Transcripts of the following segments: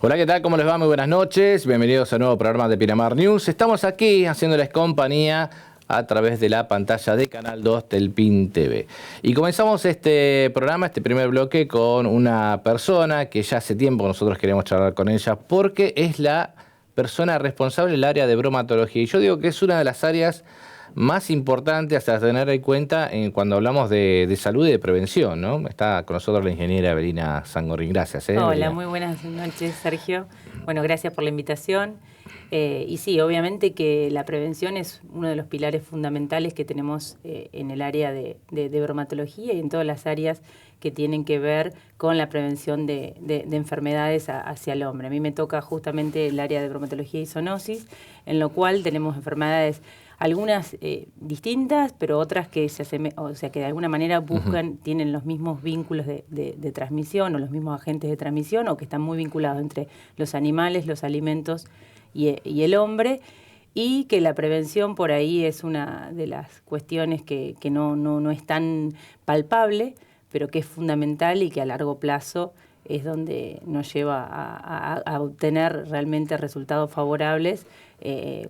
Hola, ¿qué tal? ¿Cómo les va? Muy buenas noches. Bienvenidos a un nuevo programa de Pinamar News. Estamos aquí haciéndoles compañía a través de la pantalla de Canal 2 del PIN TV. Y comenzamos este programa, este primer bloque, con una persona que ya hace tiempo nosotros queremos charlar con ella porque es la persona responsable del área de bromatología. Y yo digo que es una de las áreas más importantes a tener en cuenta cuando hablamos de salud y de prevención, ¿no? Está con nosotros la ingeniera Evelina Sangorrín. Gracias. Hola, Evelina. muy buenas noches, Sergio. Bueno, gracias por la invitación. Y sí, obviamente que la prevención es uno de los pilares fundamentales que tenemos en el área de bromatología y en todas las áreas que tienen que ver con la prevención de enfermedades hacia el hombre. A mí me toca justamente el área de bromatología y zoonosis, en lo cual tenemos enfermedades algunas distintas, pero otras que que de alguna manera buscan, tienen los mismos vínculos de transmisión o los mismos agentes de transmisión o que están muy vinculados entre los animales, los alimentos y el hombre, y que la prevención por ahí es una de las cuestiones que no es tan palpable, pero que es fundamental y que a largo plazo es donde nos lleva a obtener realmente resultados favorables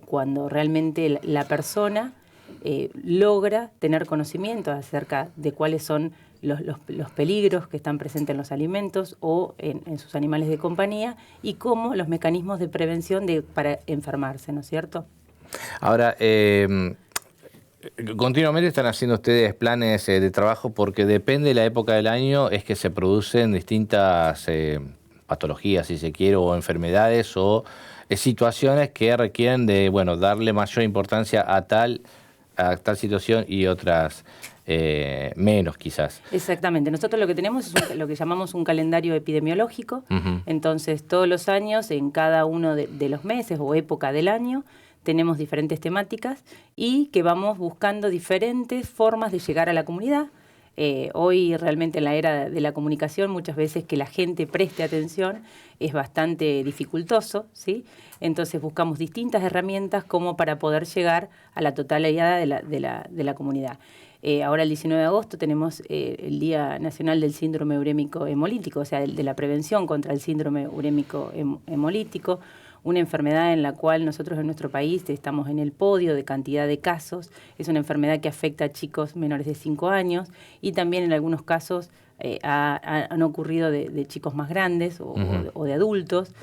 cuando realmente la persona logra tener conocimiento acerca de cuáles son los peligros que están presentes en los alimentos o en sus animales de compañía y cómo los mecanismos de prevención para enfermarse, ¿no es cierto? Ahora, continuamente están haciendo ustedes planes de trabajo porque depende de la época del año es que se producen distintas patologías, si se quiere, o enfermedades o situaciones que requieren de, bueno, darle mayor importancia a tal situación y otras menos quizás. Exactamente. Nosotros lo que tenemos es lo que llamamos un calendario epidemiológico. Entonces, todos los años, en cada uno de los meses o época del año, tenemos diferentes temáticas y que vamos buscando diferentes formas de llegar a la comunidad. Hoy realmente en la era de la comunicación muchas veces que la gente preste atención es bastante dificultoso, ¿sí? Entonces buscamos distintas herramientas como para poder llegar a la totalidad de la comunidad. Ahora el 19 de agosto tenemos el Día Nacional del Síndrome Urémico Hemolítico, o sea, de la prevención contra el síndrome urémico hemolítico, una enfermedad en la cual nosotros en nuestro país estamos en el podio de cantidad de casos. Es una enfermedad que afecta a chicos menores de 5 años y también en algunos casos han ocurrido de chicos más grandes o de adultos,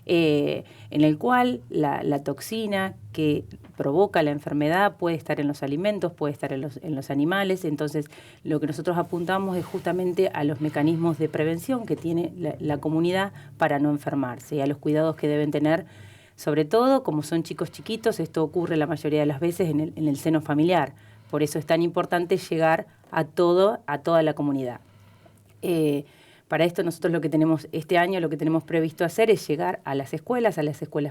en el cual la toxina que provoca la enfermedad puede estar en los alimentos, puede estar en los animales. Entonces, lo que nosotros apuntamos es justamente a los mecanismos de prevención que tiene la comunidad para no enfermarse y a los cuidados que deben tener, sobre todo, como son chicos chiquitos, esto ocurre la mayoría de las veces en el seno familiar. Por eso es tan importante llegar a toda la comunidad. Para esto nosotros lo que tenemos este año, lo que tenemos previsto hacer es llegar a las escuelas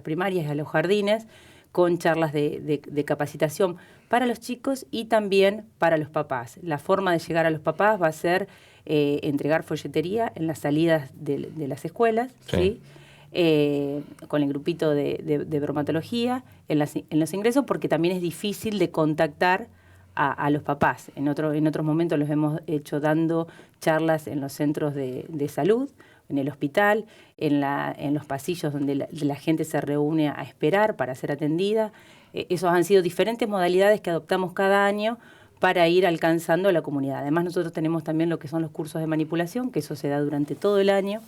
primarias, a los jardines, con charlas de capacitación para los chicos y también para los papás. La forma de llegar a los papás va a ser entregar folletería en las salidas de las escuelas, ¿sí? Con el grupito de bromatología en los ingresos, porque también es difícil de contactar a los papás. En otros momentos los hemos hecho dando charlas en los centros de salud, en el hospital, en los pasillos donde la gente se reúne a esperar para ser atendida. Esos han sido diferentes modalidades que adoptamos cada año para ir alcanzando a la comunidad. Además, nosotros tenemos también lo que son los cursos de manipulación, que eso se da durante todo el año.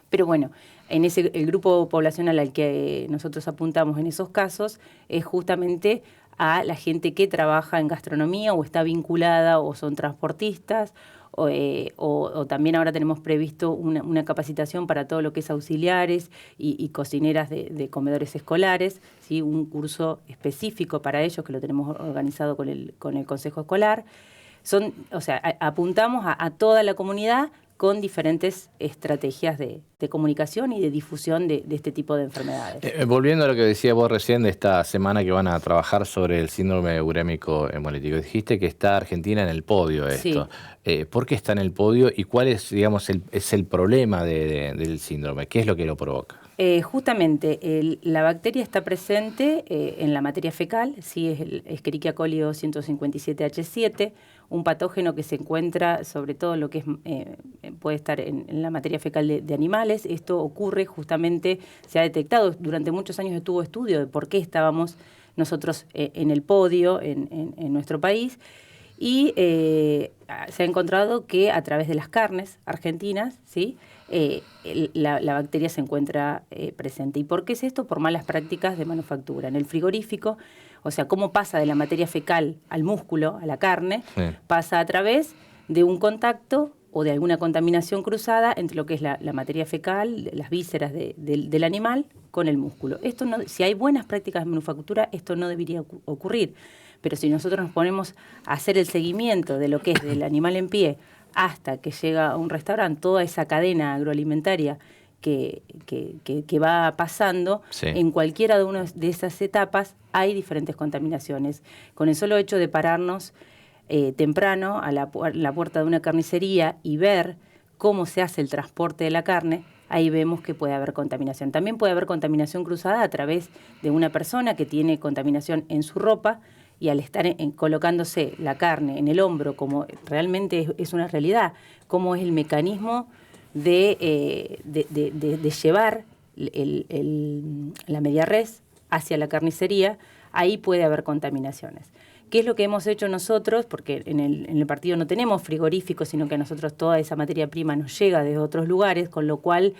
Pero bueno, el grupo poblacional al que nosotros apuntamos en esos casos es justamente a la gente que trabaja en gastronomía o está vinculada o son transportistas o también ahora tenemos previsto una capacitación para todo lo que es auxiliares y cocineras de comedores escolares, ¿sí? Un curso específico para ellos que lo tenemos organizado con el Consejo Escolar. Apuntamos a toda la comunidad con diferentes estrategias de comunicación y de difusión de este tipo de enfermedades. Volviendo a lo que decía vos recién de esta semana que van a trabajar sobre el síndrome urémico hemolítico, dijiste que está Argentina en el podio esto. Sí. ¿Por qué está en el podio y cuál es, digamos, el problema del síndrome? ¿Qué es lo que lo provoca? Justamente, la bacteria está presente en la materia fecal, sí, es Escherichia coli 157H7, un patógeno que se encuentra sobre todo lo que es, puede estar en la materia fecal de animales. Esto ocurre justamente, se ha detectado, durante muchos años estuvo estudio de por qué estábamos nosotros en el podio en nuestro país, y se ha encontrado que a través de las carnes argentinas, ¿sí? La bacteria se encuentra presente. ¿Y por qué es esto? Por malas prácticas de manufactura. En el frigorífico, o sea, cómo pasa de la materia fecal al músculo, a la carne, sí, pasa a través de un contacto o de alguna contaminación cruzada entre lo que es la materia fecal, las vísceras del animal, con el músculo. Esto no, si hay buenas prácticas de manufactura, esto no debería ocurrir. Pero si nosotros nos ponemos a hacer el seguimiento de lo que es del animal en pie hasta que llega a un restaurante, toda esa cadena agroalimentaria que va pasando, sí, en cualquiera de una de esas etapas hay diferentes contaminaciones. Con el solo hecho de pararnos temprano a la puerta de una carnicería y ver cómo se hace el transporte de la carne, ahí vemos que puede haber contaminación. También puede haber contaminación cruzada a través de una persona que tiene contaminación en su ropa, y al estar colocándose la carne en el hombro, como realmente es una realidad, cómo es el mecanismo de llevar la media res hacia la carnicería, ahí puede haber contaminaciones. ¿Qué es lo que hemos hecho nosotros? Porque en el partido no tenemos frigoríficos, sino que a nosotros toda esa materia prima nos llega desde otros lugares, con lo cual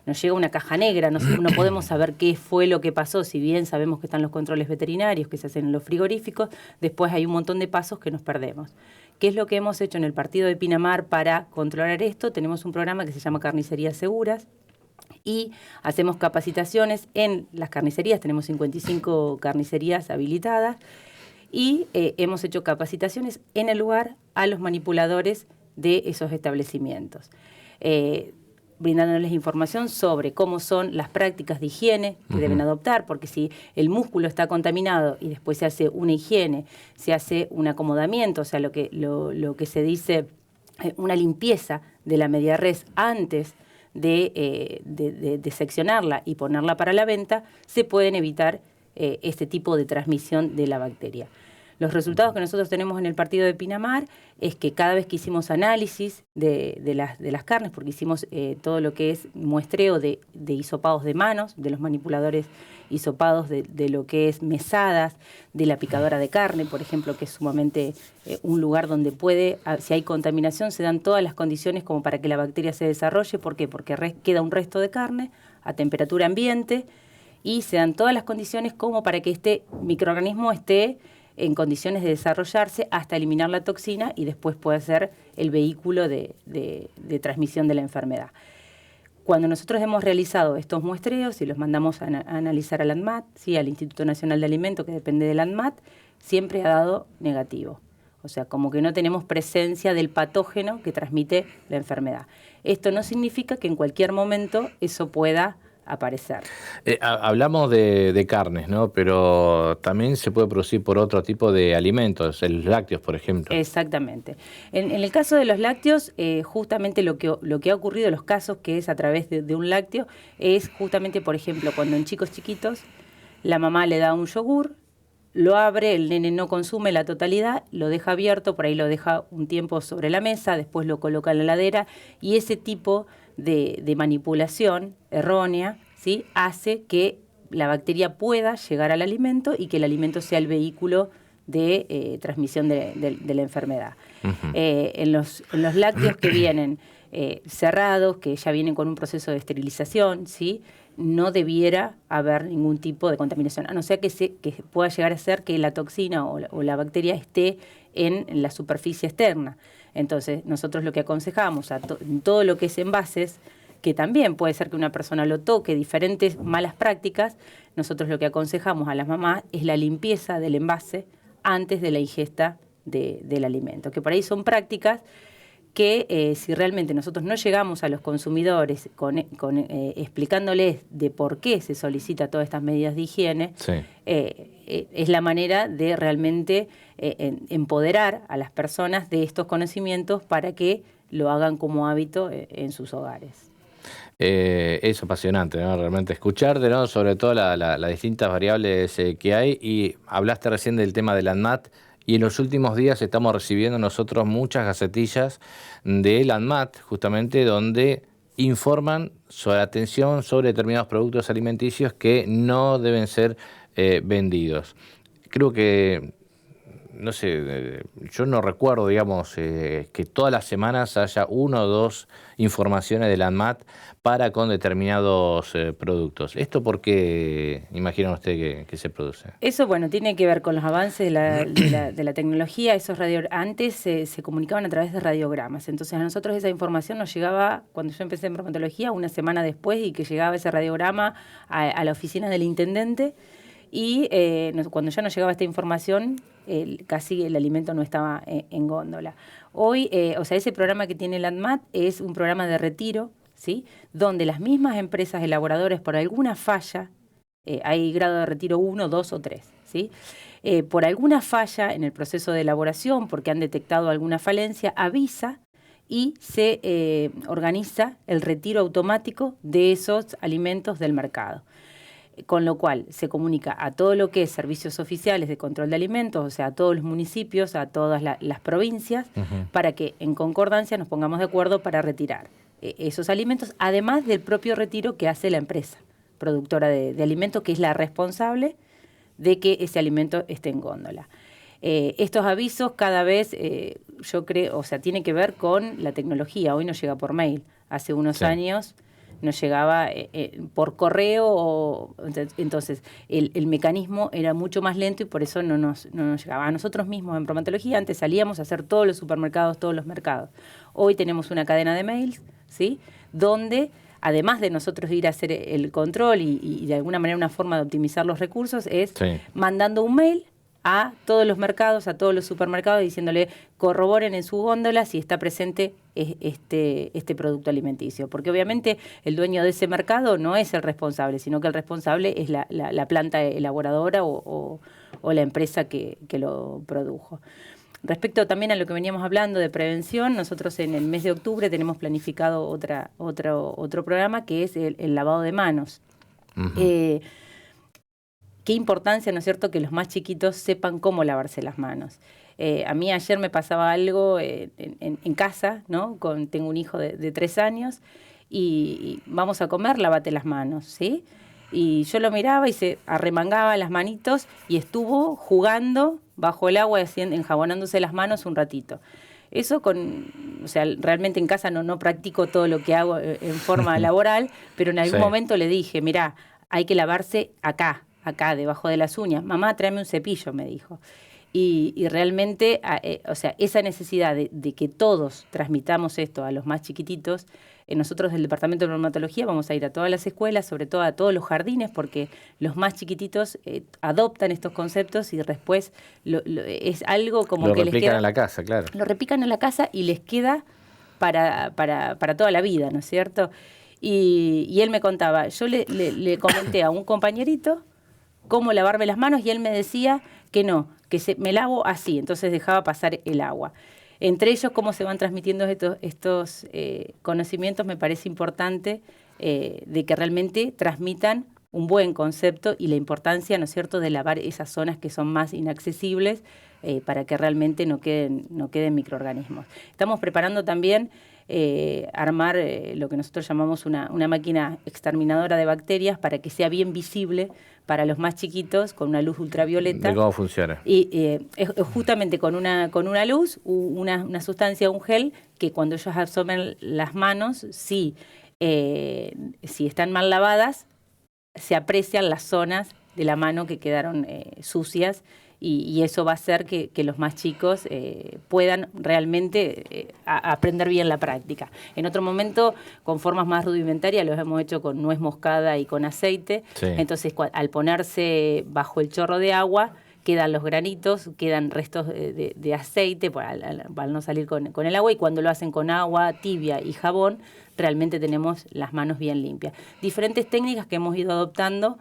nos llega una caja negra, no podemos saber qué fue lo que pasó, si bien sabemos que están los controles veterinarios que se hacen en los frigoríficos, después hay un montón de pasos que nos perdemos. ¿Qué es lo que hemos hecho en el partido de Pinamar para controlar esto? Tenemos un programa que se llama Carnicerías Seguras y hacemos capacitaciones en las carnicerías, tenemos 55 carnicerías habilitadas y hemos hecho capacitaciones en el lugar a los manipuladores de esos establecimientos. Brindándoles información sobre cómo son las prácticas de higiene que deben adoptar, porque si el músculo está contaminado y después se hace una higiene, se hace un acomodamiento, o sea, lo que se dice una limpieza de la media res antes de seccionarla y ponerla para la venta, se pueden evitar este tipo de transmisión de la bacteria. Los resultados que nosotros tenemos en el partido de Pinamar es que cada vez que hicimos análisis de las carnes, porque hicimos todo lo que es muestreo de hisopados de manos, de los manipuladores hisopados de lo que es mesadas, de la picadora de carne, por ejemplo, que es sumamente un lugar donde si hay contaminación, se dan todas las condiciones como para que la bacteria se desarrolle. ¿Por qué? Porque queda un resto de carne a temperatura ambiente y se dan todas las condiciones como para que este microorganismo esté en condiciones de desarrollarse hasta eliminar la toxina y después puede ser el vehículo de transmisión de la enfermedad. Cuando nosotros hemos realizado estos muestreos y los mandamos a analizar al ANMAT, ¿sí?, al Instituto Nacional de Alimentos, que depende del ANMAT, siempre ha dado negativo. O sea, como que no tenemos presencia del patógeno que transmite la enfermedad. Esto no significa que en cualquier momento eso pueda aparecer. Hablamos de carnes, ¿no? Pero también se puede producir por otro tipo de alimentos, los lácteos, por ejemplo. Exactamente. En el caso de los lácteos, justamente lo que ha ocurrido en los casos que es a través de un lácteo es justamente, por ejemplo, cuando en chicos chiquitos la mamá le da un yogur, lo abre, el nene no consume la totalidad, lo deja abierto, por ahí lo deja un tiempo sobre la mesa, después lo coloca en la heladera y ese tipo de manipulación errónea, ¿sí?, hace que la bacteria pueda llegar al alimento y que el alimento sea el vehículo de transmisión de la enfermedad. En los lácteos que vienen cerrados, que ya vienen con un proceso de esterilización, ¿sí?, no debiera haber ningún tipo de contaminación, a no ser que pueda llegar a ser que la toxina o la bacteria esté en la superficie externa. Entonces, nosotros lo que aconsejamos en todo lo que es envases, que también puede ser que una persona lo toque, diferentes malas prácticas, nosotros lo que aconsejamos a las mamás es la limpieza del envase antes de la ingesta del alimento, que por ahí son prácticas que si realmente nosotros no llegamos a los consumidores explicándoles de por qué se solicita todas estas medidas de higiene, sí, es la manera de realmente empoderar a las personas de estos conocimientos para que lo hagan como hábito en sus hogares. Es apasionante, ¿no?, realmente escucharte, ¿no?, sobre todo las distintas variables que hay, y hablaste recién del tema del ANMAT y en los últimos días estamos recibiendo nosotros muchas gacetillas de la ANMAT, justamente donde informan sobre la atención sobre determinados productos alimenticios que no deben ser vendidos. Creo que, no sé, yo no recuerdo, digamos, que todas las semanas haya 1 o 2 informaciones de la ANMAT para con determinados productos. ¿Esto por qué imaginan ustedes que se produce? Eso, bueno, tiene que ver con los avances de la tecnología. Antes se comunicaban a través de radiogramas. Entonces a nosotros esa información nos llegaba, cuando yo empecé en bromatología, una semana después, y que llegaba ese radiograma a la oficina del intendente. Y cuando ya nos llegaba esta información, casi el alimento no estaba en góndola. Hoy, ese programa que tiene la ANMAT es un programa de retiro, ¿sí? Donde las mismas empresas elaboradoras, por alguna falla, hay grado de retiro 1, 2 o 3, ¿sí? Por alguna falla en el proceso de elaboración, porque han detectado alguna falencia, avisa y se organiza el retiro automático de esos alimentos del mercado. Con lo cual se comunica a todo lo que es servicios oficiales de control de alimentos, o sea, a todos los municipios, a todas las provincias, para que en concordancia nos pongamos de acuerdo para retirar esos alimentos, además del propio retiro que hace la empresa productora de alimentos, que es la responsable de que ese alimento esté en góndola. Estos avisos cada vez, yo creo, tiene que ver con la tecnología. Hoy nos llega por mail. Hace unos años nos llegaba por correo, entonces el mecanismo era mucho más lento y por eso no nos llegaba. A nosotros mismos en bromatología antes salíamos a hacer todos los supermercados, todos los mercados. Hoy tenemos una cadena de mails, ¿sí? Donde además de nosotros ir a hacer el control y de alguna manera una forma de optimizar los recursos es mandando un mail a todos los mercados, a todos los supermercados, diciéndole corroboren en su góndola si está presente este producto alimenticio. Porque obviamente el dueño de ese mercado no es el responsable, sino que el responsable es la planta elaboradora o la empresa que lo produjo. Respecto también a lo que veníamos hablando de prevención, nosotros en el mes de octubre tenemos planificado otro programa que es el lavado de manos. Qué importancia, ¿no es cierto?, que los más chiquitos sepan cómo lavarse las manos. A mí ayer me pasaba algo en casa, ¿no? Tengo un hijo de 3 años y vamos a comer, lávate las manos, ¿sí? Y yo lo miraba y se arremangaba las manitos y estuvo jugando bajo el agua, enjabonándose las manos un ratito. Eso realmente en casa no practico todo lo que hago en forma laboral, pero en algún momento le dije, mirá, hay que lavarse acá, debajo de las uñas. Mamá, tráeme un cepillo, me dijo. Y realmente, esa necesidad de que todos transmitamos esto a los más chiquititos, nosotros del Departamento de Bromatología vamos a ir a todas las escuelas, sobre todo a todos los jardines, porque los más chiquititos adoptan estos conceptos y después es algo como lo que les queda... Lo replican en la casa, claro. Lo replican en la casa y les queda para toda la vida, ¿no es cierto? Y él me contaba, yo le comenté a un compañerito cómo lavarme las manos y él me decía que no, que me lavo así, entonces dejaba pasar el agua. Entre ellos, cómo se van transmitiendo estos conocimientos, me parece importante de que realmente transmitan un buen concepto y la importancia, ¿no es cierto?, de lavar esas zonas que son más inaccesibles para que realmente no queden microorganismos. Estamos preparando también armar lo que nosotros llamamos una máquina exterminadora de bacterias para que sea bien visible para los más chiquitos con una luz ultravioleta. ¿De cómo funciona? Y justamente con una luz, una sustancia, un gel, que cuando ellos absorben las manos, si están mal lavadas, se aprecian las zonas de la mano que quedaron sucias y eso va a hacer que los más chicos puedan realmente aprender bien la práctica. En otro momento, con formas más rudimentarias, los hemos hecho con nuez moscada y con aceite. Sí. Entonces, al ponerse bajo el chorro de agua, quedan los granitos, quedan restos de aceite para no salir con el agua, y cuando lo hacen con agua tibia y jabón, realmente tenemos las manos bien limpias. Diferentes técnicas que hemos ido adoptando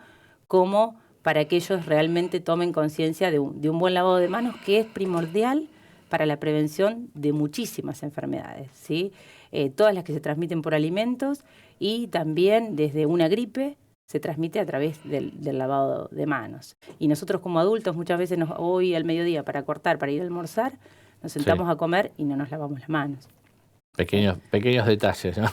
como para que ellos realmente tomen conciencia de un buen lavado de manos, que es primordial para la prevención de muchísimas enfermedades, ¿sí? Todas las que se transmiten por alimentos y también desde una gripe, se transmite a través del lavado de manos. Y nosotros como adultos muchas veces hoy al mediodía para cortar, para ir a almorzar, nos sentamos a comer y no nos lavamos las manos. Pequeños detalles, ¿no?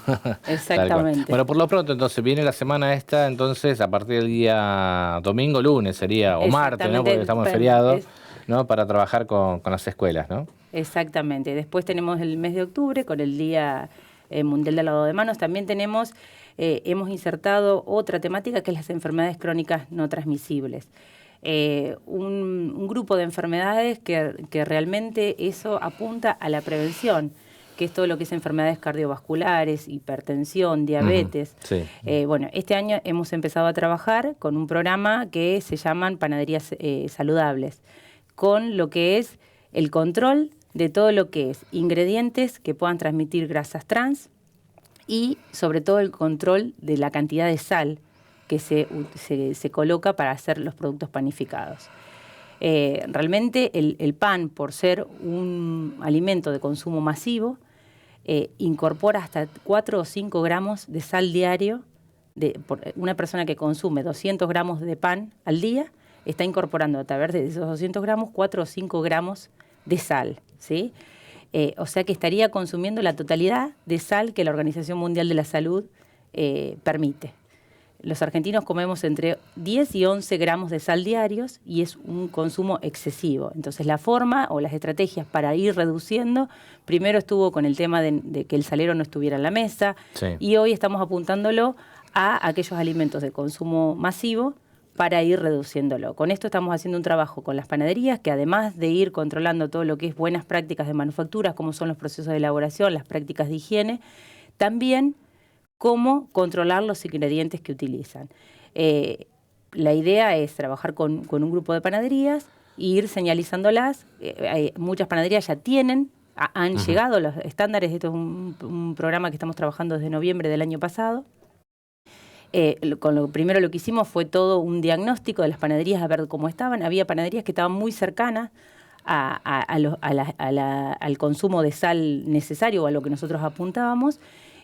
Exactamente. Bueno, por lo pronto, entonces, viene la semana esta, entonces, a partir del día domingo, lunes sería, o martes, ¿no? Porque estamos en feriado, ¿no? Para trabajar con las escuelas, ¿no? Exactamente. Después tenemos el mes de octubre con el Día Mundial del Lavado de Manos. También tenemos, hemos insertado otra temática que es las enfermedades crónicas no transmisibles. Un grupo de enfermedades que realmente eso apunta a la prevención, que es todo lo que es enfermedades cardiovasculares, hipertensión, diabetes. Sí. Bueno, este año hemos empezado a trabajar con un programa que se llaman Panaderías Saludables, con lo que es el control de todo lo que es ingredientes que puedan transmitir grasas trans y sobre todo el control de la cantidad de sal que se coloca para hacer los productos panificados. Realmente el pan, por ser un alimento de consumo masivo, incorpora hasta 4 o 5 gramos de sal diario. Por una persona que consume 200 gramos de pan al día, está incorporando a través de esos 200 gramos 4 o 5 gramos de sal, ¿sí? O sea que estaría consumiendo la totalidad de sal que la Organización Mundial de la Salud permite. Los argentinos comemos entre 10 y 11 gramos de sal diarios y es un consumo excesivo. Entonces la forma o las estrategias para ir reduciendo, primero estuvo con el tema de que el salero no estuviera en la mesa, sí, y hoy estamos apuntándolo a aquellos alimentos de consumo masivo para ir reduciéndolo. Con esto estamos haciendo un trabajo con las panaderías que además de ir controlando todo lo que es buenas prácticas de manufactura, como son los procesos de elaboración, las prácticas de higiene, también cómo controlar los ingredientes que utilizan. La idea es trabajar con un grupo de panaderías e ir señalizándolas. Muchas panaderías ya han llegado los estándares. Esto es un programa que estamos trabajando desde noviembre del año pasado. Primero lo que hicimos fue todo un diagnóstico de las panaderías, a ver cómo estaban. Había panaderías que estaban muy cercanas al consumo de sal necesario o a lo que nosotros apuntábamos,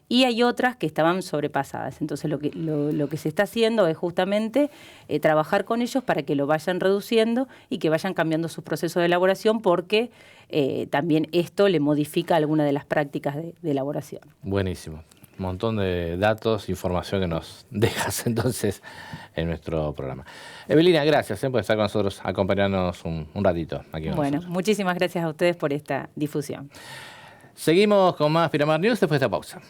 y hay otras que estaban sobrepasadas. Entonces lo que se está haciendo es justamente trabajar con ellos para que lo vayan reduciendo y que vayan cambiando sus procesos de elaboración, porque también esto le modifica alguna de las prácticas de elaboración. Buenísimo. Un montón de datos, información que nos dejas entonces en nuestro programa. Evelina, gracias por estar con nosotros, acompañarnos un ratito aquí con nosotros. Muchísimas gracias a ustedes por esta difusión. Seguimos con más Pinamar News después de esta pausa.